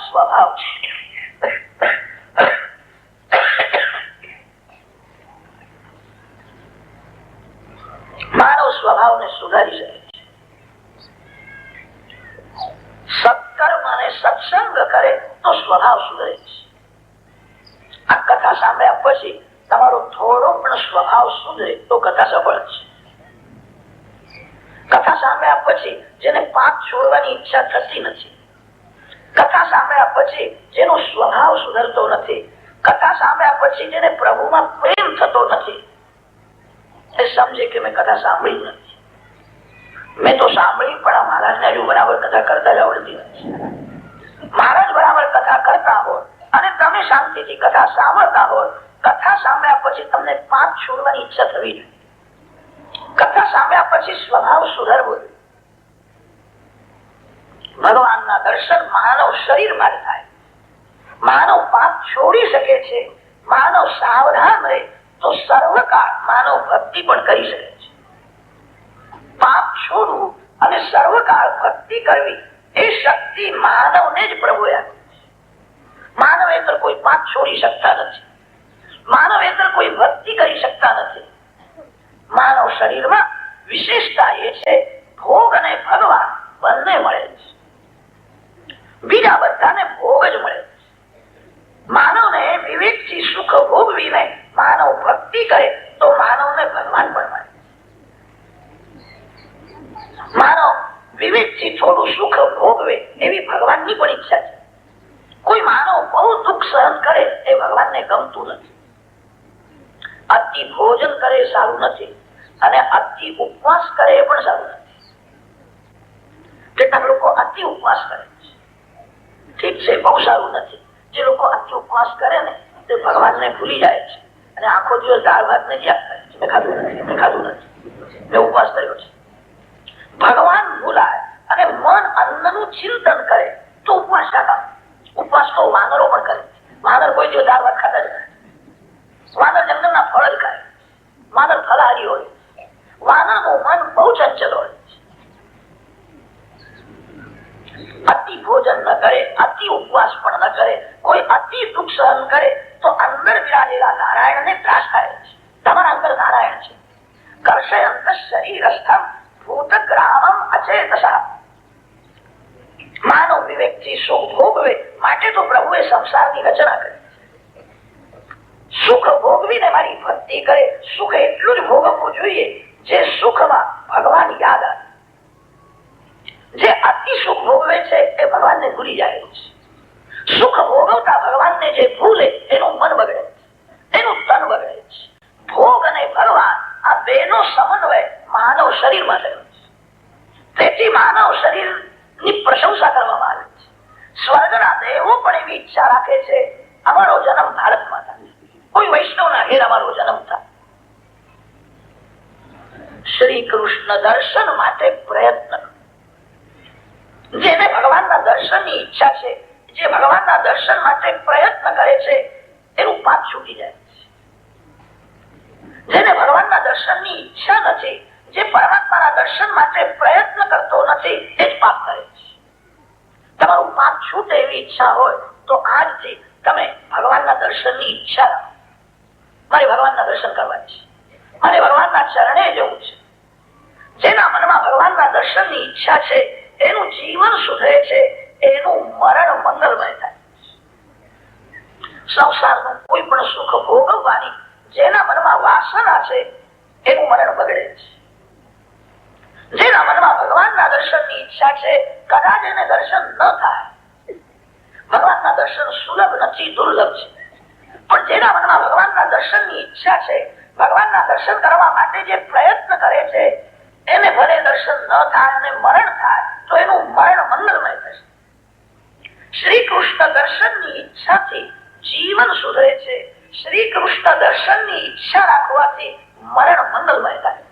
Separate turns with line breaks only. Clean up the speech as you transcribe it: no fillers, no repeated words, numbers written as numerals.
સ્વભાવ છે. માનવ સ્વભાવને સુધારી શકે છે. સત્કર્મ અને સત્સંગ કરે તો સ્વભાવ સુધરે છે. આ કથા સાંભળ્યા પછી તમારો થોડો પણ સ્વભાવ સુધરે તો કથા સફળ છે. કથા સાંભળ્યા પછી જેને પાપ છોડવાની ઈચ્છા થતી નથી, કથા સાંભળ્યા પછી જેનો સ્વભાવ સુધરતો નથી, કથા સાંભળ્યા પછી જેને પ્રભુમાં પ્રેમ થતો નથી, એ સમજે કે મેં કથા સાંભળી નથી. મેં તો સાંભળી પણ મહારાજને હજુ બરાબર કથા કરતા જ આવડતી નથી. મહારાજ બરાબર કથા કરતા હોય અને તમે શાંતિથી કથા સાંભળતા હોય, કથા સાંભળ્યા પછી તમને પાપ છોડવાની ઈચ્છા થવી જોઈએ. કથા સાંભળ્યા પછી સ્વભાવ સુધરવો જોઈએ. ભગવાનના દર્શન માનવ શરીરમાં થાય. માનવ પાપ છોડી શકે છે. માનવ સાવધાન રહે તો સર્વકાળ માનવ ભક્તિ પણ કરી શકે છે. પાપ છોડવું અને સર્વકાળ ભક્તિ કરવી એ શક્તિ માનવને જ પ્રભુએ આપી છે. માનવ એતર કોઈ પાપ છોડી શકતા નથી. માનવ એતર કોઈ ભક્તિ કરી શકતા નથી. માનવ શરીરમાં વિશેષતા એ છે ભોગ અને ભગવાન બંને મળે છે. બીજા બધાને ભોગ જ મળે છે. માનવને વિવેકથી સુખ ભોગવીને માનવ ભક્તિ કરે તો માનવને ભગવાન પણ મળે. માનવ વિવેકથી થોડું સુખ ભોગવે એવી ભગવાનની પણ ઈચ્છા છે. કોઈ માનવ બહુ દુઃખ સહન કરે એ ભગવાનને ગમતું નથી. અતિ ભોજન કરે સારું નથી અને અતિ ઉપવાસ કરે એ પણ સારું નથી. કેટલાક લોકો અતિ ઉપવાસ કરે છે, ઠીક છે, બહુ સારું નથી. જે લોકો અતિ ઉપવાસ કરે ને તે ભગવાનને ભૂલી જાય છે અને આખો દિવસ દાળ ભાત ને યાદ કરે છે. મેં ખાધું નથી, મેં ખાધું નથી, મેં ઉપવાસ કર્યો છે. ભગવાન ભૂલાય અને મન અન્નનું ચિંતન કરે તો ઉપવાસ કાઢા. ઉપવાસ તો વાનરો પણ કરે. વાનર કોઈ દિવસ દાળ ભાત ખાતા જ નથી. વાનર જંગલના ફળ જ ખાય. વાનર ફલાહારી હોય. વાનરનું મન બહુ ચંચલ હોય. અતિ ભોજન ન કરે, અતિ ઉપવાસ પણ ન કરે, કોઈ અતિ દુઃખ સહન કરે તો અંદર વિરાજેલા નારાયણને ત્રાસ થાય છે. તમારા અંદર નારાયણ છે. કર્ષયંત શરીરસ્થમ ભૂતગ્રામમ અચેતસા. માનવ વિવેકથી સુખ ભોગવે માટે તો પ્રભુએ સંસારની રચના કરી. સુખ ભોગવીને મારી ભક્તિ કરે. સુખ એટલું જ ભોગવવું જોઈએ જે સુખમાં ભગવાન યાદ આવે. જે અતિ સુખ ભોગવે છે એ ભગવાનને ભૂલી જાય છે. સુખ ભોગવતા ભગવાનને જે ભૂલે એનું મન બગડે છે, એનું તન બગડે છે. ભોગ અને ભગવાન આ બેનો સમન્વય માનવ શરીરમાં થયો છે. તેથી માનવ શરીરની પ્રશંસા કરવામાં આવે છે. સ્વર્ગના દેવો પણ એવી ઈચ્છા રાખે છે અમારો જન્મ ભારતમાં થાય, કોઈ વૈષ્ણવના ઘેર અમારો જન્મ થાય. શ્રી કૃષ્ણ દર્શન માટે પ્રયત્ન. જેને ભગવાનના દર્શનની ઈચ્છા છે, જે ભગવાનના દર્શન માટે પ્રયત્ન કરે છે એનું પાપ છૂટી જાય છે. જેને ભગવાનના દર્શનની ઈચ્છા નથી, જે પરમાત્માના દર્શન માટે પ્રયત્ન કરતો નથી, એ જ પાપ કરે છે. તમારું પાપ છૂટે એવી ઈચ્છા હોય તો આજથી તમે ભગવાનના દર્શનની ઈચ્છા રાખો. મારે ભગવાનના દર્શન કરવા છે, મારે ભગવાનના ચરણે જવું છે. જેના મનમાં ભગવાનના દર્શનની ઈચ્છા છે એનું જીવન સુધરે છે, એનું મરણ મંગલમય થાય. સંસારનું કોઈ પણ સુખ ભોગવવાની જેના મનમાં વાસના છે એનું મરણ બગડે છે. જેના મનમાં ભગવાનના દર્શનની ઈચ્છા છે કદાચ એને દર્શન ન થાય. ભગવાનના દર્શન સુલભ નથી, દુર્લભ છે. પણ જેના મનમાં ભગવાનના દર્શનની ઈચ્છા છે, ભગવાનના દર્શન કરવા માટે જે પ્રયત્ન કરે છે, એને ભલે દર્શન ન થાય અને મરણ થાય તો એનું મરણ મંગલમય થશે. શ્રી કૃષ્ણ દર્શનની ઈચ્છાથી જીવન સુધરે છે. શ્રી કૃષ્ણ દર્શનની ઈચ્છા રાખવાથી મરણ મંગલમય થાય.